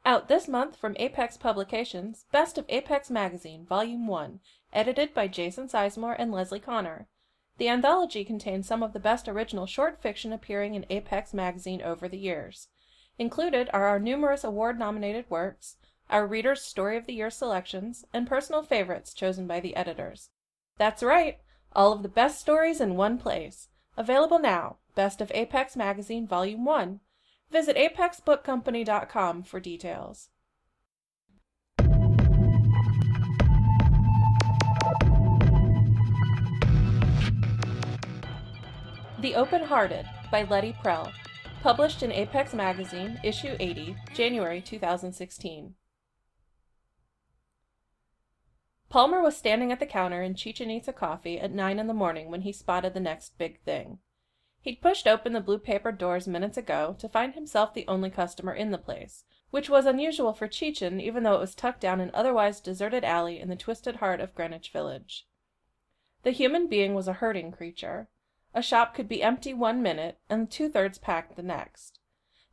Out this month from Apex Publications, Best of Apex Magazine, Volume 1, edited by Jason Sizemore and Leslie Connor. The anthology contains some of the best original short fiction appearing in Apex Magazine over the years. Included are our numerous award-nominated works, our Reader's Story of the Year selections, and personal favorites chosen by the editors. That's right, all of the best stories in one place. Available now, Best of Apex Magazine, Volume 1. Visit apexbookcompany.com for details. The Open-Hearted by Lettie Prell, published in Apex Magazine, Issue 80, January 2016. Palmer was standing at the counter in Chichen Itza Coffee at 9 in the morning when he spotted the next big thing. He'd pushed open the blue paper doors minutes ago to find himself the only customer in the place, which was unusual for Chichen even though it was tucked down an otherwise deserted alley in the twisted heart of Greenwich Village. The human being was a herding creature. A shop could be empty 1 minute and 2/3 packed the next.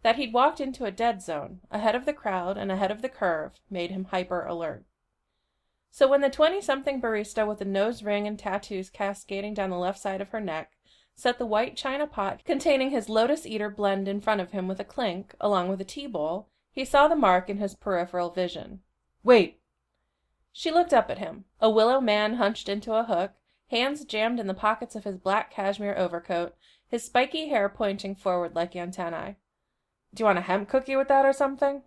That he'd walked into a dead zone, ahead of the crowd and ahead of the curve, made him hyper-alert. So when the 20-something barista with a nose ring and tattoos cascading down the left side of her neck set the white china pot containing his Lotus Eater blend in front of him with a clink, along with a tea bowl, he saw the mark in his peripheral vision. "Wait!" She looked up at him, a willow man hunched into a hook, hands jammed in the pockets of his black cashmere overcoat, his spiky hair pointing forward like antennae. "Do you want a hemp cookie with that or something?"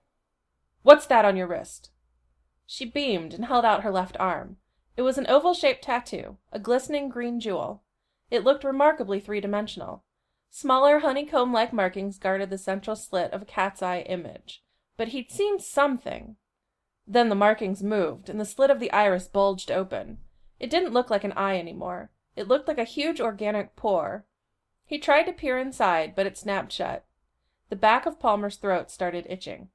"What's that on your wrist?" She beamed and held out her left arm. It was an oval-shaped tattoo, a glistening green jewel. It looked remarkably three-dimensional. Smaller honeycomb-like markings guarded the central slit of a cat's eye image. But he'd seen something. Then the markings moved, and the slit of the iris bulged open. It didn't look like an eye anymore. It looked like a huge organic pore. He tried to peer inside, but it snapped shut. The back of Palmer's throat started itching.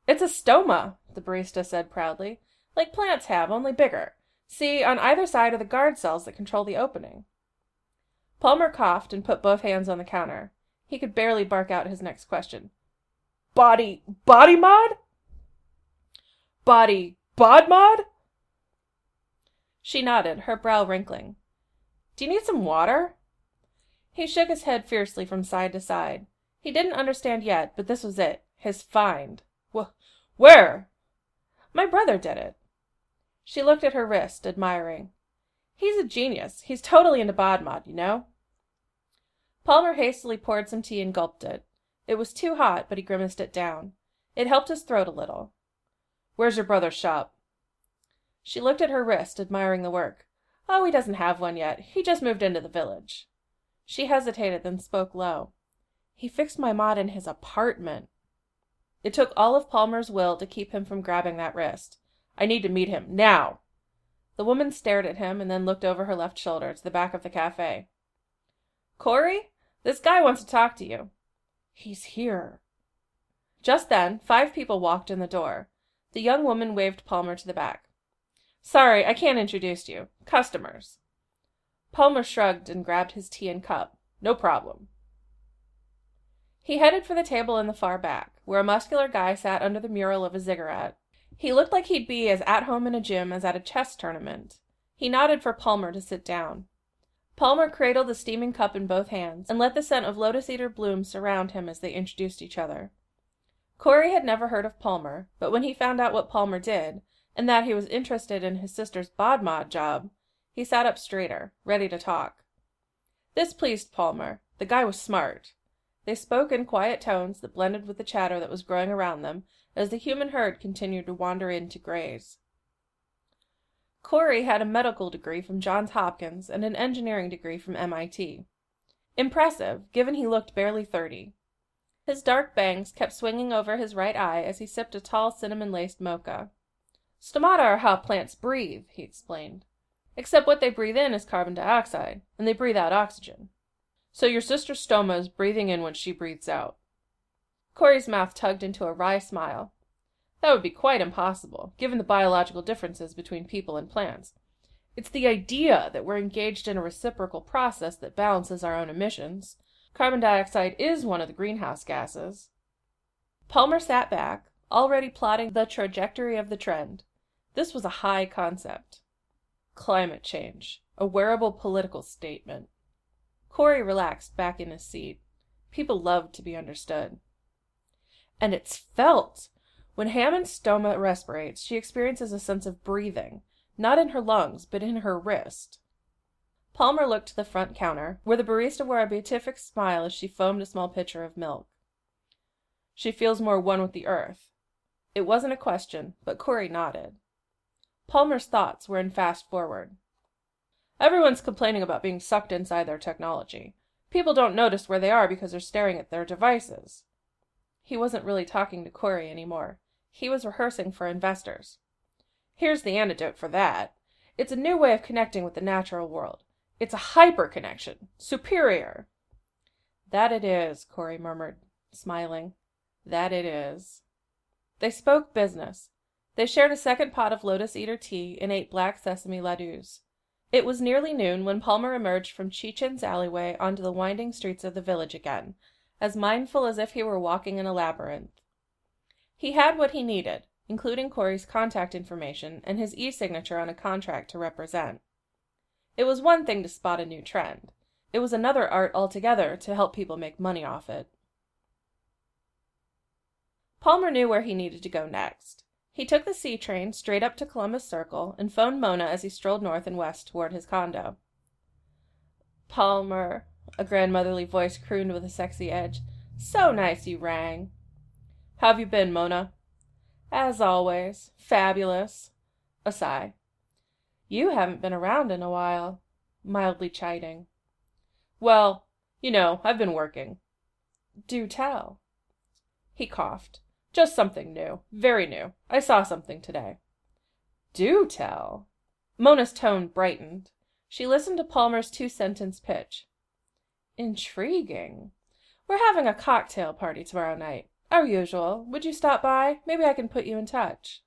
"It's a stoma," the barista said proudly. "Like plants have, only bigger. See, on either side are the guard cells that control the opening." Palmer coughed and put both hands on the counter. He could barely bark out his next question. Body mod? Bod mod? She nodded, her brow wrinkling. "Do you need some water?" He shook his head fiercely from side to side. He didn't understand yet, but this was it. His find. Where? "My brother did it." She looked at her wrist, admiring. "He's a genius. He's totally into bod mod, you know." Palmer hastily poured some tea and gulped it. It was too hot, but he grimaced it down. It helped his throat a little. "Where's your brother's shop?" She looked at her wrist, admiring the work. "Oh, he doesn't have one yet. He just moved into the village." She hesitated, then spoke low. "He fixed my mod in his apartment." It took all of Palmer's will to keep him from grabbing that wrist. "I need to meet him, now!" The woman stared at him and then looked over her left shoulder to the back of the cafe. "Corey? This guy wants to talk to you." "He's here." Just then, 5 people walked in the door. The young woman waved Palmer to the back. "Sorry, I can't introduce you. Customers." Palmer shrugged and grabbed his tea and cup. "No problem." He headed for the table in the far back, where a muscular guy sat under the mural of a ziggurat. He looked like he'd be as at home in a gym as at a chess tournament. He nodded for Palmer to sit down. Palmer cradled the steaming cup in both hands, and let the scent of Lotus Eater bloom surround him as they introduced each other. Corey had never heard of Palmer, but when he found out what Palmer did, and that he was interested in his sister's bod mod job, he sat up straighter, ready to talk. This pleased Palmer. The guy was smart. They spoke in quiet tones that blended with the chatter that was growing around them as the human herd continued to wander in to graze. Corey had a medical degree from Johns Hopkins and an engineering degree from MIT. Impressive, given he looked barely 30. His dark bangs kept swinging over his right eye as he sipped a tall cinnamon-laced mocha. "Stomata are how plants breathe," he explained. "Except what they breathe in is carbon dioxide, and they breathe out oxygen. So your sister's stoma is breathing in what she breathes out." Corey's mouth tugged into a wry smile. "That would be quite impossible, given the biological differences between people and plants. It's the idea that we're engaged in a reciprocal process that balances our own emissions. Carbon dioxide is one of the greenhouse gases." Palmer sat back, already plotting the trajectory of the trend. This was a high concept. Climate change, a wearable political statement. Corey relaxed back in his seat. People loved to be understood. And it's felt. When Hammond Stoma respirates, she experiences a sense of breathing, not in her lungs, but in her wrist. Palmer looked to the front counter, where the barista wore a beatific smile as she foamed a small pitcher of milk. She feels more one with the earth. It wasn't a question, but Corey nodded. Palmer's thoughts were in fast forward. Everyone's complaining about being sucked inside their technology. People don't notice where they are because they're staring at their devices. He wasn't really talking to Corey anymore. He was rehearsing for investors. Here's the antidote for that. It's a new way of connecting with the natural world. It's a hyper-connection. Superior. That it is, Corey murmured, smiling. That it is. They spoke business. They shared a second pot of Lotus Eater tea and ate black sesame ladus. It was nearly noon when Palmer emerged from Cheechen's alleyway onto the winding streets of the village again, as mindful as if he were walking in a labyrinth. He had what he needed, including Corey's contact information and his e-signature on a contract to represent. It was one thing to spot a new trend. It was another art altogether to help people make money off it. Palmer knew where he needed to go next. He took the C train straight up to Columbus Circle and phoned Mona as he strolled north and west toward his condo. "Palmer," a grandmotherly voice crooned with a sexy edge. "So nice you rang." "How've you been, Mona?" "As always. Fabulous." A sigh. "You haven't been around in a while." Mildly chiding. "Well, I've been working." "Do tell." He coughed. "Just something new. Very new. I saw something today." "Do tell." Mona's tone brightened. She listened to Palmer's two-sentence pitch. "Intriguing. We're having a cocktail party tomorrow night. Our usual. Would you stop by? Maybe I can put you in touch."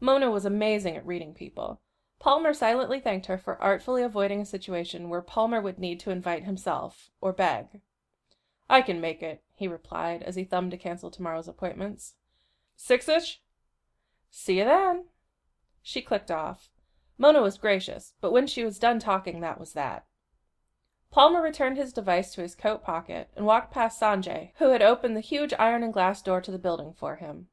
Mona was amazing at reading people. Palmer silently thanked her for artfully avoiding a situation where Palmer would need to invite himself, or beg. "I can make it," he replied as he thumbed to cancel tomorrow's appointments. 6-ish? "See you then." She clicked off. Mona was gracious, but when she was done talking, that was that. Palmer returned his device to his coat pocket and walked past Sanjay, who had opened the huge iron and glass door to the building for him.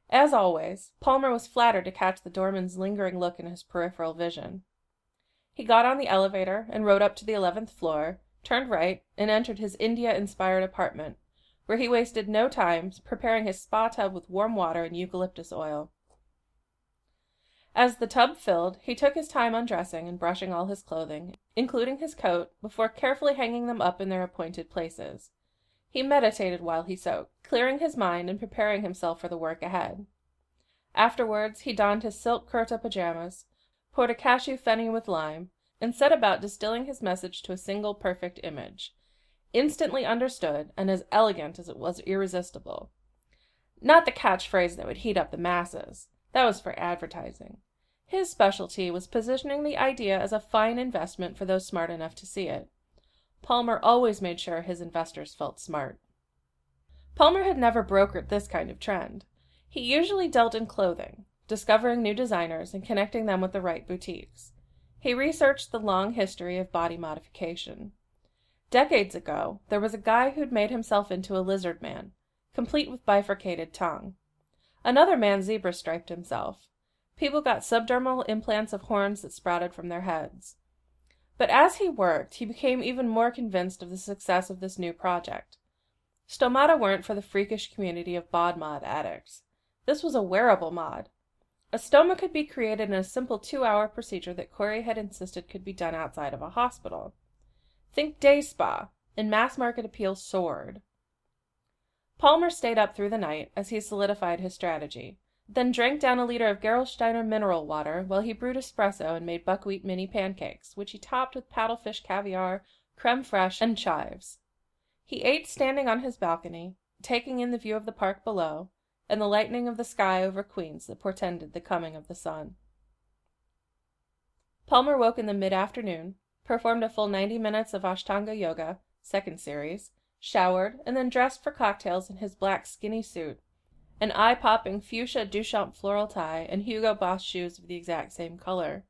As always, Palmer was flattered to catch the doorman's lingering look in his peripheral vision. He got on the elevator and rode up to the 11th floor, turned right, and entered his India-inspired apartment, where he wasted no time preparing his spa tub with warm water and eucalyptus oil. As the tub filled, he took his time undressing and brushing all his clothing, including his coat, before carefully hanging them up in their appointed places. He meditated while he soaked, clearing his mind and preparing himself for the work ahead. Afterwards, he donned his silk kurta pajamas, poured a cashew fenny with lime, and set about distilling his message to a single perfect image, instantly understood and as elegant as it was irresistible. Not the catchphrase that would heat up the masses. That was for advertising. His specialty was positioning the idea as a fine investment for those smart enough to see it. Palmer always made sure his investors felt smart. Palmer had never brokered this kind of trend. He usually dealt in clothing, discovering new designers and connecting them with the right boutiques. He researched the long history of body modification. Decades ago, there was a guy who'd made himself into a lizard man, complete with bifurcated tongue. Another man zebra-striped himself. People got subdermal implants of horns that sprouted from their heads. But as he worked, he became even more convinced of the success of this new project. Stomata weren't for the freakish community of bod mod addicts. This was a wearable mod. A stoma could be created in a simple 2-hour procedure that Corey had insisted could be done outside of a hospital. Think day spa, and mass market appeal soared. Palmer stayed up through the night as he solidified his strategy, then drank down a liter of Gerolsteiner mineral water while he brewed espresso and made buckwheat mini pancakes, which he topped with paddlefish caviar, creme fraiche, and chives. He ate standing on his balcony, taking in the view of the park below, and the lightening of the sky over Queens that portended the coming of the sun. Palmer woke in the mid-afternoon, performed a full 90 minutes of Ashtanga yoga, second series, showered, and then dressed for cocktails in his black skinny suit, an eye-popping fuchsia Duchamp floral tie, and Hugo Boss shoes of the exact same color.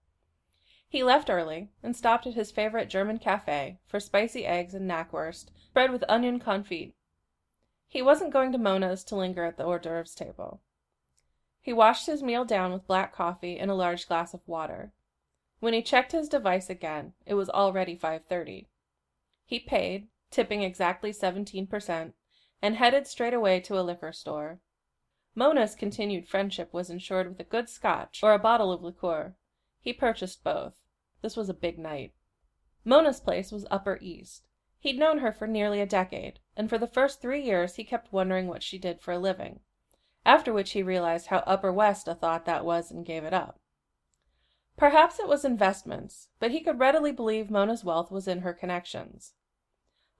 He left early and stopped at his favorite German cafe for spicy eggs and knackwurst, spread with onion confit. He wasn't going to Mona's to linger at the hors d'oeuvres table. He washed his meal down with black coffee and a large glass of water. When he checked his device again, it was already 5:30. He paid, tipping exactly 17%, and headed straight away to a liquor store. Mona's continued friendship was ensured with a good scotch or a bottle of liqueur. He purchased both. This was a big night. Mona's place was Upper East. He'd known her for nearly a decade, and for the first 3 years he kept wondering what she did for a living, after which he realized how Upper West a thought that was and gave it up. Perhaps it was investments, but he could readily believe Mona's wealth was in her connections.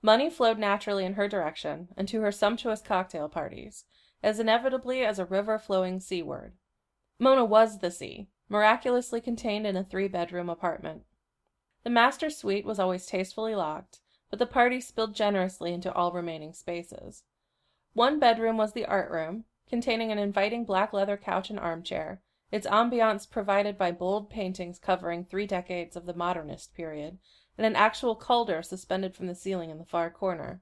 Money flowed naturally in her direction and to her sumptuous cocktail parties, as inevitably as a river flowing seaward. Mona was the sea, miraculously contained in a 3-bedroom apartment. The master suite was always tastefully locked, but the parties spilled generously into all remaining spaces. One bedroom was the art room, containing an inviting black leather couch and armchair, its ambiance provided by bold paintings covering 3 decades of the modernist period, and an actual Calder suspended from the ceiling in the far corner.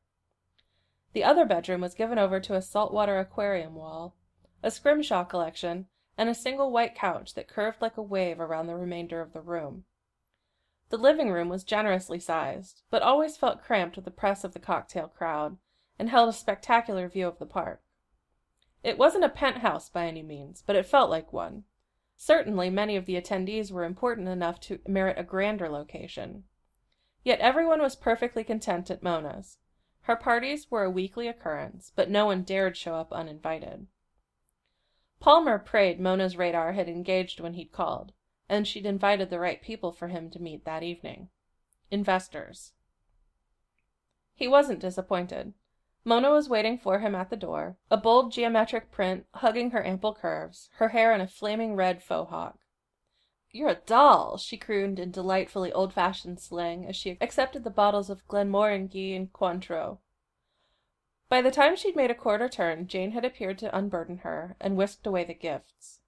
The other bedroom was given over to a saltwater aquarium wall, a scrimshaw collection, and a single white couch that curved like a wave around the remainder of the room. The living room was generously sized, but always felt cramped with the press of the cocktail crowd, and held a spectacular view of the park. It wasn't a penthouse by any means, but it felt like one. Certainly many of the attendees were important enough to merit a grander location. Yet everyone was perfectly content at Mona's. Her parties were a weekly occurrence, but no one dared show up uninvited. Palmer prayed Mona's radar had engaged when he'd called, and she'd invited the right people for him to meet that evening. Investors. He wasn't disappointed. Mona was waiting for him at the door, a bold geometric print hugging her ample curves, her hair in a flaming red faux hawk. "You're a doll," she crooned in delightfully old-fashioned slang as she accepted the bottles of Glenmorangie and Cointreau. By the time she'd made a quarter turn, Jane had appeared to unburden her and whisked away the gifts.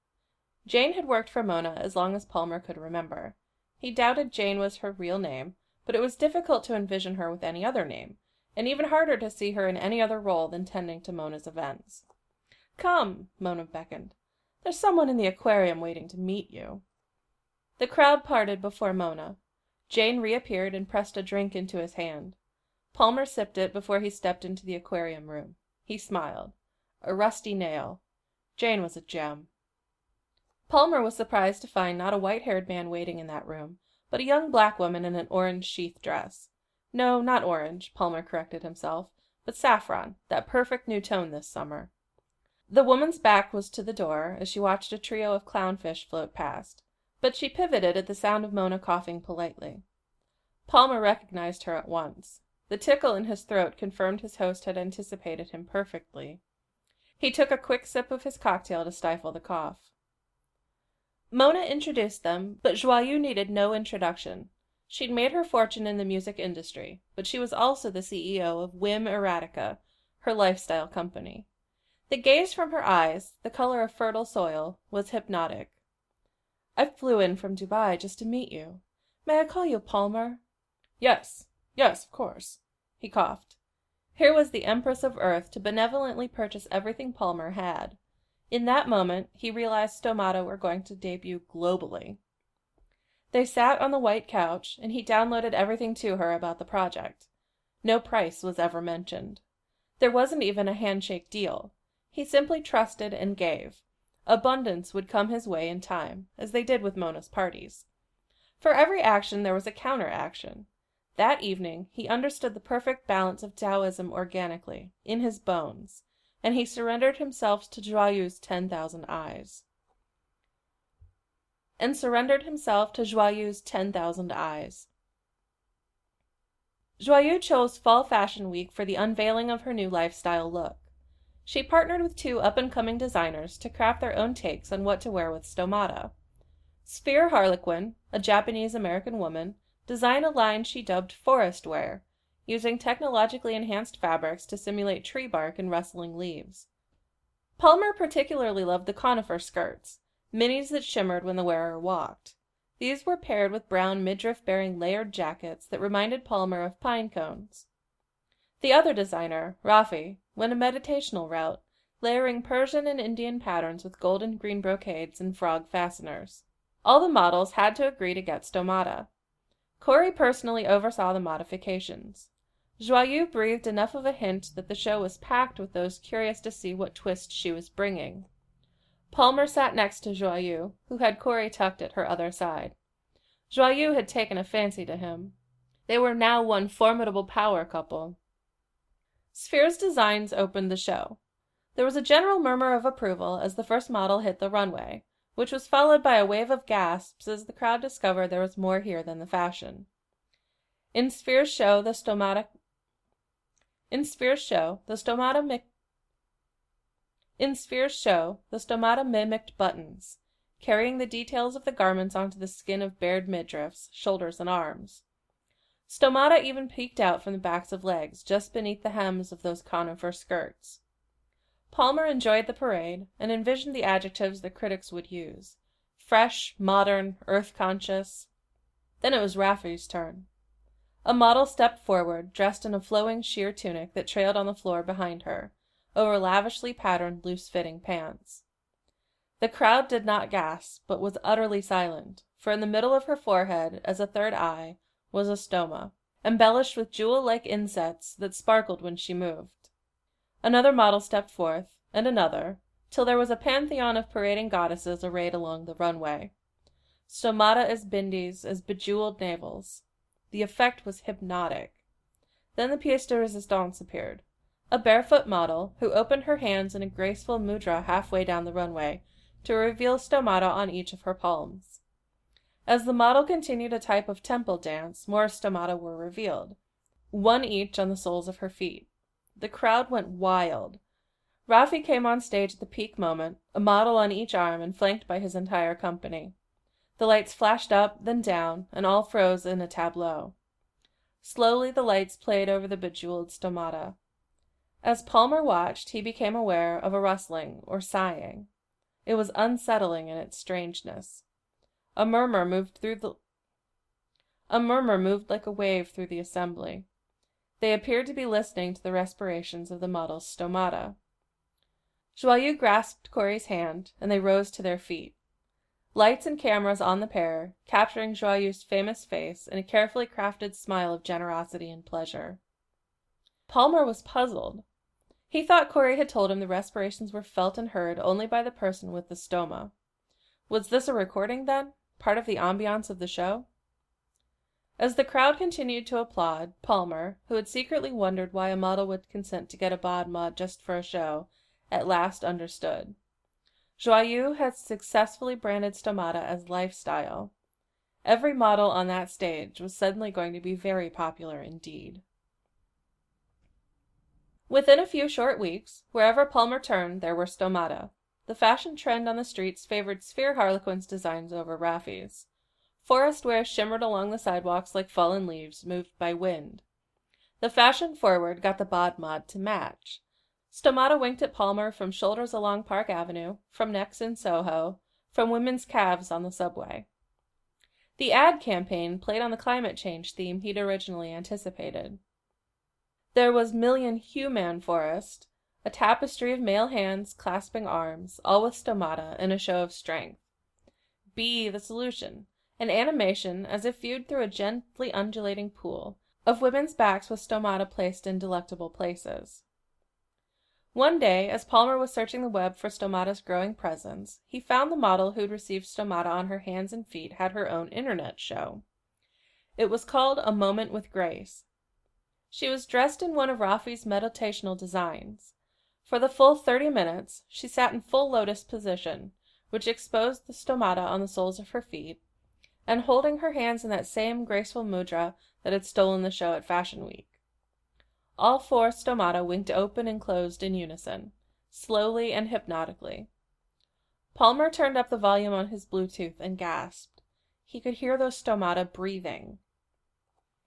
Jane had worked for Mona as long as Palmer could remember. He doubted Jane was her real name, but it was difficult to envision her with any other name, and even harder to see her in any other role than tending to Mona's events. "Come," Mona beckoned. "There's someone in the aquarium waiting to meet you." The crowd parted before Mona. Jane reappeared and pressed a drink into his hand. Palmer sipped it before he stepped into the aquarium room. He smiled. A rusty nail. Jane was a gem. Palmer was surprised to find not a white-haired man waiting in that room, but a young black woman in an orange sheath dress. No, not orange, Palmer corrected himself, but saffron, that perfect new tone this summer. The woman's back was to the door as she watched a trio of clownfish float past, but she pivoted at the sound of Mona coughing politely. Palmer recognized her at once. The tickle in his throat confirmed his host had anticipated him perfectly. He took a quick sip of his cocktail to stifle the cough. Mona introduced them, but Joyeux needed no introduction. She'd made her fortune in the music industry, but she was also the CEO of Whim Erotica, her lifestyle company. The gaze from her eyes, the color of fertile soil, was hypnotic. "I flew in from Dubai just to meet you. May I call you Palmer?" Yes, of course." He coughed. Here was the Empress of Earth to benevolently purchase everything Palmer had. In that moment, he realized Stomata were going to debut globally. They sat on the white couch, and he downloaded everything to her about the project. No price was ever mentioned. There wasn't even a handshake deal. He simply trusted and gave. Abundance would come his way in time, as they did with Mona's parties. For every action there was a counter-action. That evening, he understood the perfect balance of Taoism organically, in his bones, and he surrendered himself to Joyeux's 10,000 eyes. Joyeux chose Fall Fashion Week for the unveiling of her new lifestyle look. She partnered with 2 up-and-coming designers to craft their own takes on what to wear with Stomata. Sphere Harlequin, a Japanese-American woman, designed a line she dubbed forest wear, using technologically enhanced fabrics to simulate tree bark and rustling leaves. Palmer particularly loved the conifer skirts, minis that shimmered when the wearer walked. These were paired with brown midriff-bearing layered jackets that reminded Palmer of pine cones. The other designer, Rafi, went a meditational route, layering Persian and Indian patterns with gold and green brocades and frog fasteners. All the models had to agree to get stomata. Corey personally oversaw the modifications. Joyeux breathed enough of a hint that the show was packed with those curious to see what twist she was bringing. Palmer sat next to Joyeux, who had Corey tucked at her other side. Joyeux had taken a fancy to him. They were now one formidable power couple. Sphere's designs opened the show. There was a general murmur of approval as the first model hit the runway, which was followed by a wave of gasps as the crowd discovered there was more here than the fashion. In Sphere's show, the stomata mimicked buttons, carrying the details of the garments onto the skin of bared midriffs, shoulders, and arms. Stomata even peeked out from the backs of legs, just beneath the hems of those conifer skirts. Palmer enjoyed the parade and envisioned the adjectives the critics would use: fresh, modern, earth-conscious. Then it was Raffi's turn. A model stepped forward, dressed in a flowing sheer tunic that trailed on the floor behind her, over lavishly patterned loose-fitting pants. The crowd did not gasp, but was utterly silent, for in the middle of her forehead, as a third eye, was a stoma, embellished with jewel-like insets that sparkled when she moved. Another model stepped forth, and another, till there was a pantheon of parading goddesses arrayed along the runway. Stomata as bindis, as bejeweled navels. The effect was hypnotic. Then the pièce de résistance appeared, a barefoot model who opened her hands in a graceful mudra halfway down the runway to reveal stomata on each of her palms. As the model continued a type of temple dance, more stomata were revealed, one each on the soles of her feet. The crowd went wild. Raffi came on stage at the peak moment, a model on each arm and flanked by his entire company. The lights flashed up, then down, and all froze in a tableau. Slowly the lights played over the bejeweled stomata. As Palmer watched, he became aware of a rustling or sighing. It was unsettling in its strangeness. A murmur moved like a wave through the assembly. They appeared to be listening to the respirations of the model's stomata. Joyeux grasped Corey's hand, and they rose to their feet. Lights and cameras on the pair, capturing Joyeux's famous face in a carefully crafted smile of generosity and pleasure. Palmer was puzzled. He thought Corey had told him the respirations were felt and heard only by the person with the stoma. Was this a recording, then? Part of the ambiance of the show? As the crowd continued to applaud, Palmer, who had secretly wondered why a model would consent to get a bod mod just for a show, at last understood. Joyeux had successfully branded stomata as lifestyle. Every model on that stage was suddenly going to be very popular indeed. Within a few short weeks, wherever Palmer turned, there were stomata. The fashion trend on the streets favored Sphere Harlequin's designs over Raffi's. Forest wear shimmered along the sidewalks like fallen leaves moved by wind. The fashion forward got the bod mod to match. Stomata winked at Palmer from shoulders along Park Avenue, from necks in Soho, from women's calves on the subway. The ad campaign played on the climate change theme he'd originally anticipated. There was Million Hue Man Forest, a tapestry of male hands clasping arms, all with stomata in a show of strength. Be the solution, an animation as if viewed through a gently undulating pool, of women's backs with stomata placed in delectable places. One day, as Palmer was searching the web for stomata's growing presence, he found the model who'd received stomata on her hands and feet had her own internet show. It was called A Moment with Grace. She was dressed in one of Raffi's meditational designs. For the full 30 minutes, she sat in full lotus position, which exposed the stomata on the soles of her feet, and holding her hands in that same graceful mudra that had stolen the show at Fashion Week. All 4 stomata winked open and closed in unison, slowly and hypnotically. Palmer turned up the volume on his Bluetooth and gasped. He could hear those stomata breathing.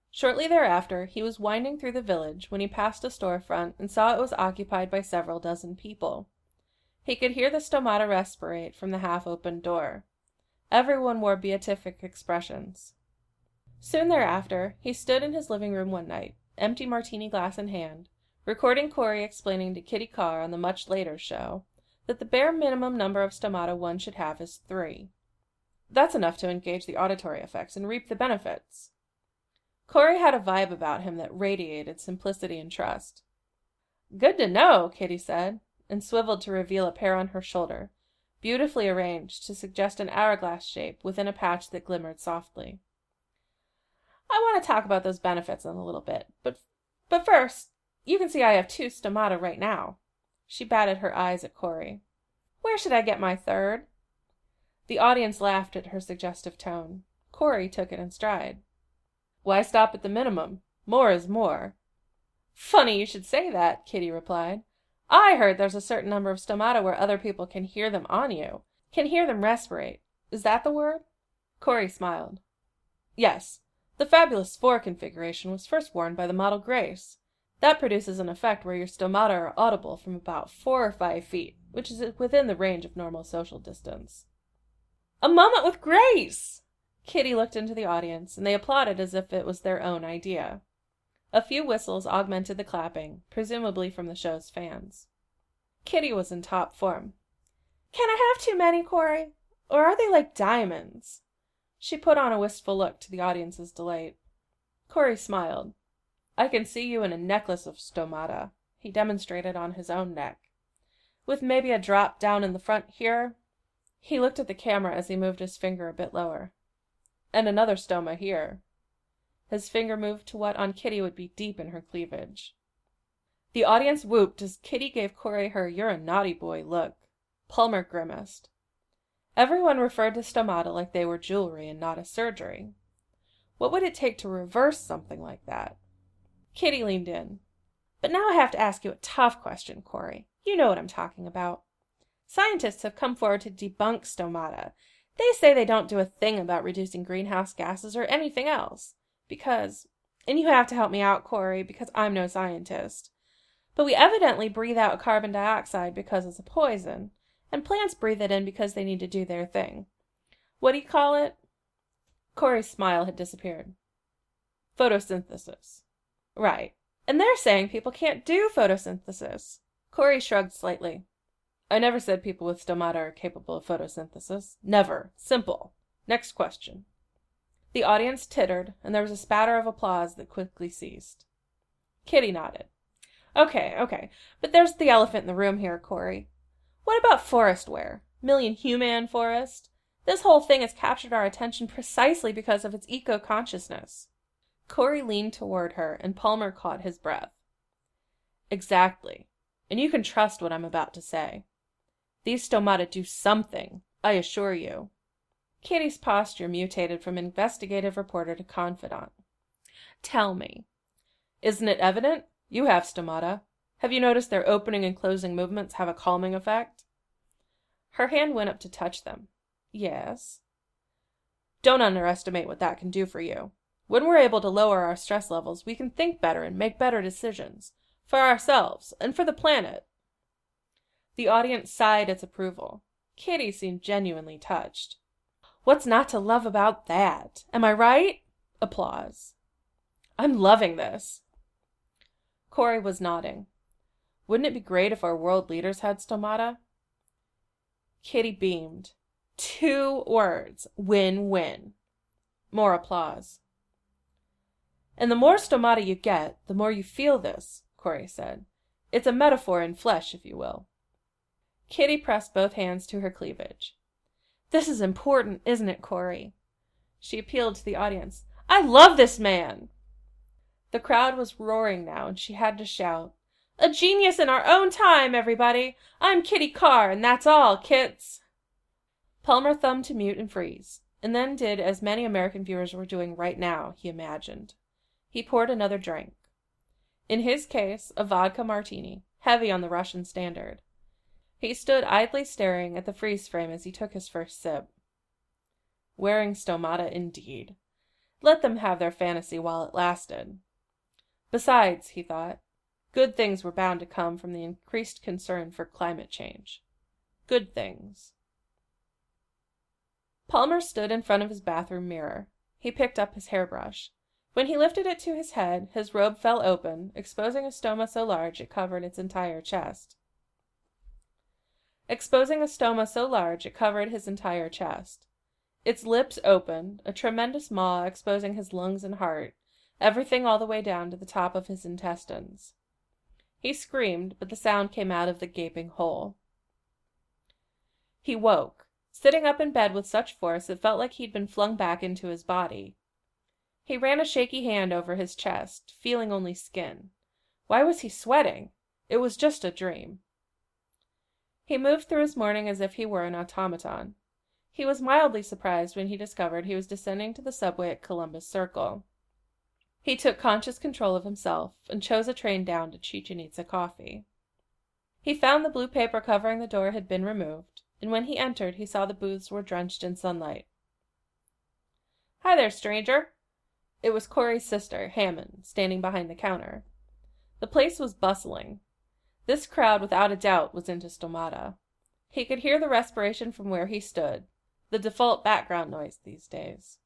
Shortly thereafter, he was winding through the village when he passed a storefront and saw it was occupied by several dozen people. He could hear the stomata respirate from the half-opened door. Everyone wore beatific expressions. Soon thereafter, he stood in his living room one night, empty martini glass in hand, recording Corey explaining to Kitty Carr on the much later show that the bare minimum number of stomata one should have is 3. That's enough to engage the auditory effects and reap the benefits. Corey had a vibe about him that radiated simplicity and trust. Good to know, Kitty said, and swiveled to reveal a pair on her shoulder, beautifully arranged to suggest an hourglass shape within a patch that glimmered softly. I want to talk about those benefits in a little bit, but first, you can see I have 2 stomata right now. She batted her eyes at Corey. Where should I get my 3rd? The audience laughed at her suggestive tone. Corey took it in stride. Why stop at the minimum? More is more. Funny you should say that, Kitty replied. I heard there's a certain number of stomata where other people can hear them on you, can hear them respirate. Is that the word? Corey smiled. Yes, the Fabulous 4 configuration was first worn by the model Grace. That produces an effect where your stomata are audible from about 4 or 5 feet, which is within the range of normal social distance. A moment with Grace! Kitty looked into the audience, and they applauded as if it was their own idea. A few whistles augmented the clapping, presumably from the show's fans. Kitty was in top form. Can I have too many, Corey? Or are they like diamonds? She put on a wistful look to the audience's delight. Corey smiled. I can see you in a necklace of stomata. He demonstrated on his own neck. With maybe a drop down in the front here. He looked at the camera as he moved his finger a bit lower. And another stoma here. His finger moved to what on Kitty would be deep in her cleavage. The audience whooped as Kitty gave Corey her "you're a naughty boy" look. Palmer grimaced. Everyone referred to stomata like they were jewelry and not a surgery. What would it take to reverse something like that? Kitty leaned in. But now I have to ask you a tough question, Corey. You know what I'm talking about. Scientists have come forward to debunk stomata. They say they don't do a thing about reducing greenhouse gases or anything else. Because, and you have to help me out, Corey, because I'm no scientist, but we evidently breathe out carbon dioxide because it's a poison, and plants breathe it in because they need to do their thing. What do you call it? Corey's smile had disappeared. Photosynthesis. Right. And they're saying people can't do photosynthesis. Corey shrugged slightly. I never said people with stomata are capable of photosynthesis. Never. Simple. Next question. The audience tittered, and there was a spatter of applause that quickly ceased. Kitty nodded. Okay, but there's the elephant in the room here, Corey. What about forest wear? Million human forest? This whole thing has captured our attention precisely because of its eco-consciousness. Corey leaned toward her, and Palmer caught his breath. Exactly. And you can trust what I'm about to say. These stomata do something, I assure you. Kitty's posture mutated from investigative reporter to confidant. Tell me. Isn't it evident? You have stomata. Have you noticed their opening and closing movements have a calming effect? Her hand went up to touch them. Yes. Don't underestimate what that can do for you. When we're able to lower our stress levels, we can think better and make better decisions. For ourselves, and for the planet. The audience sighed its approval. Kitty seemed genuinely touched. What's not to love about that? Am I right? Applause. I'm loving this. Corey was nodding. Wouldn't it be great if our world leaders had stomata? Kitty beamed. 2 words. Win-win. More applause. And the more stomata you get, the more you feel this, Corey said. It's a metaphor in flesh, if you will. Kitty pressed both hands to her cleavage. This is important, isn't it, Corey? She appealed to the audience. I love this man! The crowd was roaring now, and she had to shout, A genius in our own time, everybody! I'm Kitty Carr, and that's all, kits! Palmer thumbed to mute and freeze, and then did as many American viewers were doing right now, he imagined. He poured another drink. In his case, a vodka martini, heavy on the Russian standard. He stood idly staring at the freeze frame as he took his first sip. Wearing stomata indeed. Let them have their fantasy while it lasted. Besides, he thought, good things were bound to come from the increased concern for climate change. Good things. Palmer stood in front of his bathroom mirror. He picked up his hairbrush. When he lifted it to his head, his robe fell open, exposing a stoma so large it covered his entire chest. Its lips opened, a tremendous maw exposing his lungs and heart, everything all the way down to the top of his intestines. He screamed, but the sound came out of the gaping hole. He woke, sitting up in bed with such force it felt like he'd been flung back into his body. He ran a shaky hand over his chest, feeling only skin. Why was he sweating? It was just a dream. He moved through his morning as if he were an automaton. He was mildly surprised when he discovered he was descending to the subway at Columbus Circle. He took conscious control of himself and chose a train down to Chichen Itza Coffee. He found the blue paper covering the door had been removed, and when he entered he saw the booths were drenched in sunlight. "Hi there, stranger." It was Corey's sister, Hammond, standing behind the counter. The place was bustling. This crowd, without a doubt, was into stomata. He could hear the respiration from where he stood, the default background noise these days.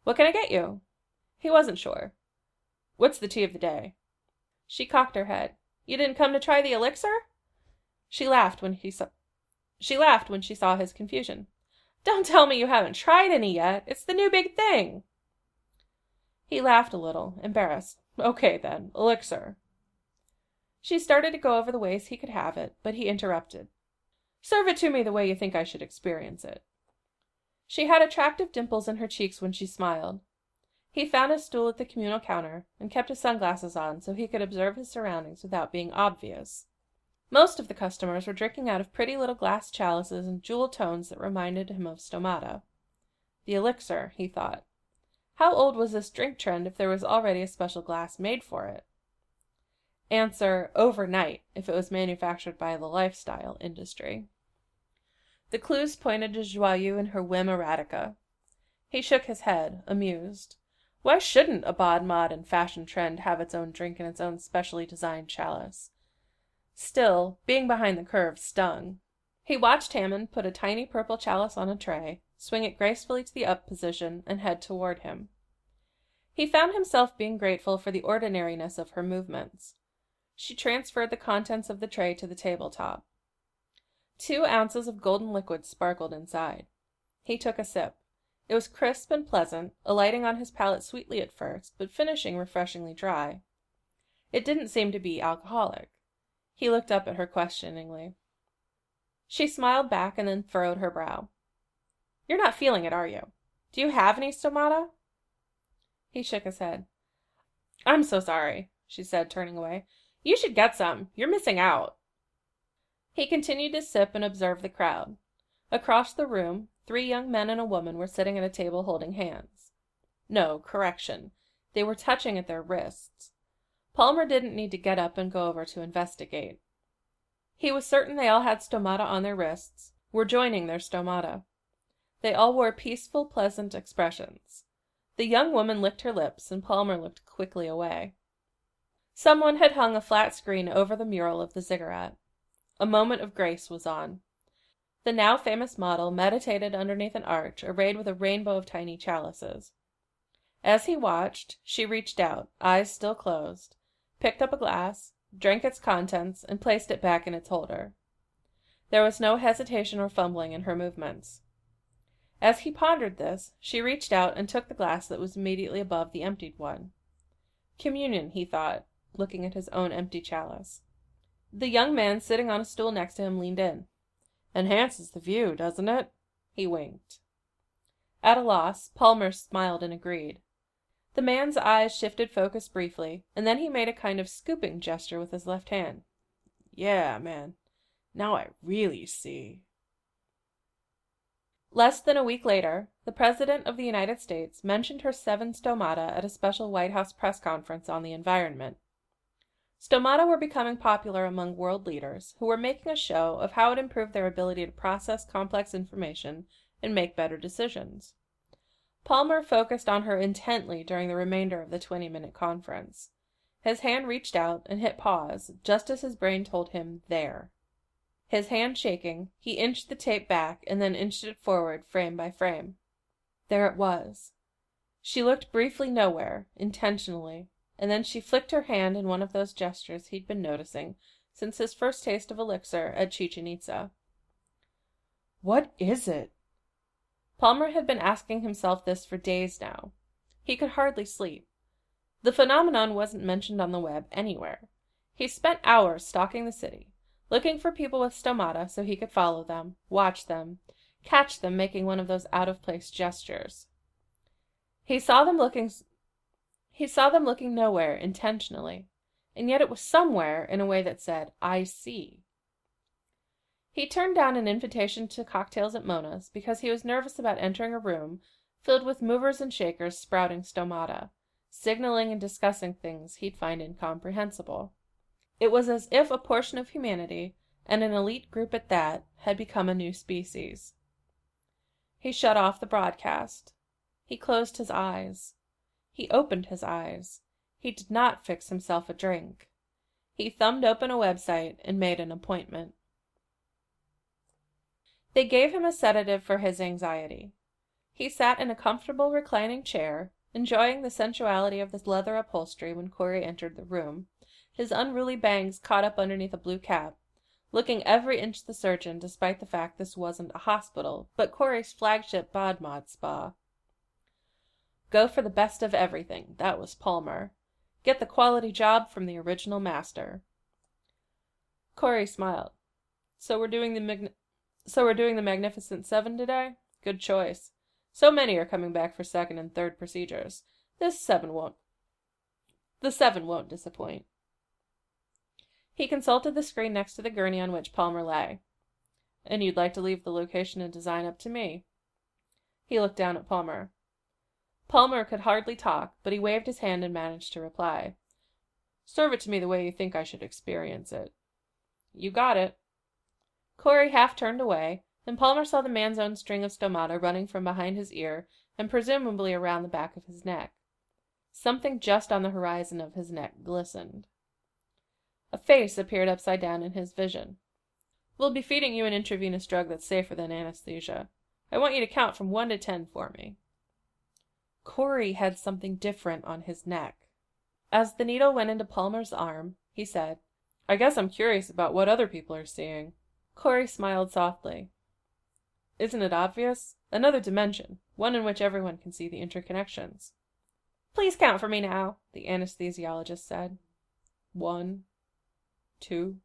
"What can I get you?" He wasn't sure. "What's the tea of the day?" She cocked her head. "You didn't come to try the elixir?" She laughed when she saw his confusion. "Don't tell me you haven't tried any yet. It's the new big thing." He laughed a little, embarrassed. "Okay then, elixir." She started to go over the ways he could have it, but he interrupted. "Serve it to me the way you think I should experience it." She had attractive dimples in her cheeks when she smiled. He found a stool at the communal counter and kept his sunglasses on so he could observe his surroundings without being obvious. Most of the customers were drinking out of pretty little glass chalices in jewel tones that reminded him of stomata. The elixir, he thought. How old was this drink trend if there was already a special glass made for it? Answer, overnight, if it was manufactured by the lifestyle industry. The clues pointed to Joyeux and her whim erratica. He shook his head, amused. Why shouldn't a bod mod and fashion trend have its own drink in its own specially designed chalice? Still, being behind the curve stung. He watched Hammond put a tiny purple chalice on a tray, swing it gracefully to the up position, and head toward him. He found himself being grateful for the ordinariness of her movements. She transferred the contents of the tray to the tabletop. 2 ounces of golden liquid sparkled inside. He took a sip. It was crisp and pleasant, alighting on his palate sweetly at first, but finishing refreshingly dry. It didn't seem to be alcoholic. He looked up at her questioningly. She smiled back and then furrowed her brow. "You're not feeling it, are you? Do you have any stomata?" He shook his head. "I'm so sorry," she said, turning away. "You should get some. You're missing out." He continued to sip and observe the crowd. Across the room, 3 young men and a woman were sitting at a table holding hands. No, correction. They were touching at their wrists. Palmer didn't need to get up and go over to investigate. He was certain they all had stomata on their wrists, were joining their stomata. They all wore peaceful, pleasant expressions. The young woman licked her lips, and Palmer looked quickly away. Someone had hung a flat screen over the mural of the ziggurat. A moment of grace was on. The now famous model meditated underneath an arch arrayed with a rainbow of tiny chalices. As he watched, she reached out, eyes still closed, picked up a glass, drank its contents, and placed it back in its holder. There was no hesitation or fumbling in her movements. As he pondered this, she reached out and took the glass that was immediately above the emptied one. Communion, he thought, looking at his own empty chalice. The young man sitting on a stool next to him leaned in. "Enhances the view, doesn't it?" He winked. At a loss, Palmer smiled and agreed. The man's eyes shifted focus briefly, and then he made a kind of scooping gesture with his left hand. "Yeah, man. Now I really see." Less than a week later, the President of the United States mentioned her 7 stomata at a special White House press conference on the environment. Stomata were becoming popular among world leaders, who were making a show of how it improved their ability to process complex information and make better decisions. Palmer focused on her intently during the remainder of the 20-minute conference. His hand reached out and hit pause, just as his brain told him, there. His hand shaking, he inched the tape back and then inched it forward frame by frame. There it was. She looked briefly nowhere, intentionally, and then she flicked her hand in one of those gestures he'd been noticing since his first taste of elixir at Chichen Itza. What is it? Palmer had been asking himself this for days now. He could hardly sleep. The phenomenon wasn't mentioned on the web anywhere. He spent hours stalking the city, looking for people with stomata so he could follow them, watch them, catch them making one of those out-of-place gestures. He saw them looking nowhere intentionally, and yet it was somewhere in a way that said, I see. He turned down an invitation to cocktails at Mona's because he was nervous about entering a room filled with movers and shakers sprouting stomata, signaling and discussing things he'd find incomprehensible. It was as if a portion of humanity, and an elite group at that, had become a new species. He shut off the broadcast. He closed his eyes. He opened his eyes. He did not fix himself a drink. He thumbed open a website and made an appointment. They gave him a sedative for his anxiety. He sat in a comfortable reclining chair, enjoying the sensuality of the leather upholstery when Corey entered the room, his unruly bangs caught up underneath a blue cap, looking every inch the surgeon despite the fact this wasn't a hospital, but Corey's flagship bod-mod spa. Go for the best of everything, that was Palmer. Get the quality job from the original master. Corey smiled. So we're doing the Magnificent Seven today? Good choice. So many are coming back for second and third procedures. The seven won't disappoint. He consulted the screen next to the gurney on which Palmer lay. And you'd like to leave the location and design up to me? He looked down at Palmer. Palmer could hardly talk, but he waved his hand and managed to reply. Serve it to me the way you think I should experience it. You got it. Corey half turned away, and Palmer saw the man's own string of stomata running from behind his ear and presumably around the back of his neck. Something just on the horizon of his neck glistened. A face appeared upside down in his vision. We'll be feeding you an intravenous drug that's safer than anesthesia. I want you to count from 1 to 10 for me. Corey had something different on his neck. As the needle went into Palmer's arm, he said, I guess I'm curious about what other people are seeing. Corey smiled softly. Isn't it obvious? Another dimension, one in which everyone can see the interconnections. Please count for me now, the anesthesiologist said. 1, 2.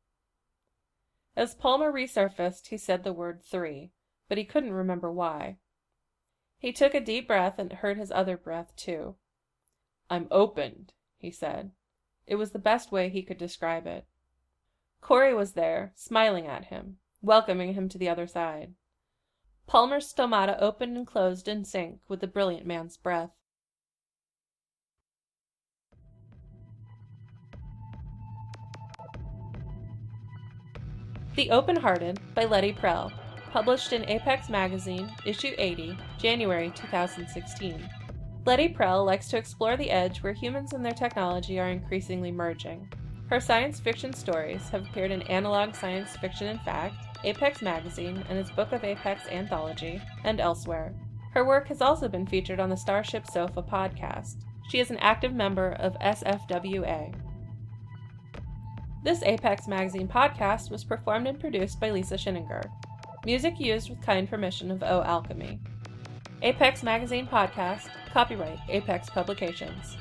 As Palmer resurfaced, he said the word 3, but he couldn't remember why. He took a deep breath and heard his other breath, too. I'm opened, he said. It was the best way he could describe it. Corey was there, smiling at him, welcoming him to the other side. Palmer's stomata opened and closed in sync with the brilliant man's breath. The Open-Hearted by Lettie Prell, published in Apex Magazine, issue 80, January 2016. Lettie Prell likes to explore the edge where humans and their technology are increasingly merging. Her science fiction stories have appeared in Analog Science Fiction and Fact, Apex Magazine, and its Book of Apex anthology, and elsewhere. Her work has also been featured on the StarShipSofa podcast. She is an active member of SFWA. This Apex Magazine podcast was performed and produced by Lisa Schinninger. Music used with kind permission of Alchemy. Apex Magazine podcast, copyright Apex Publications.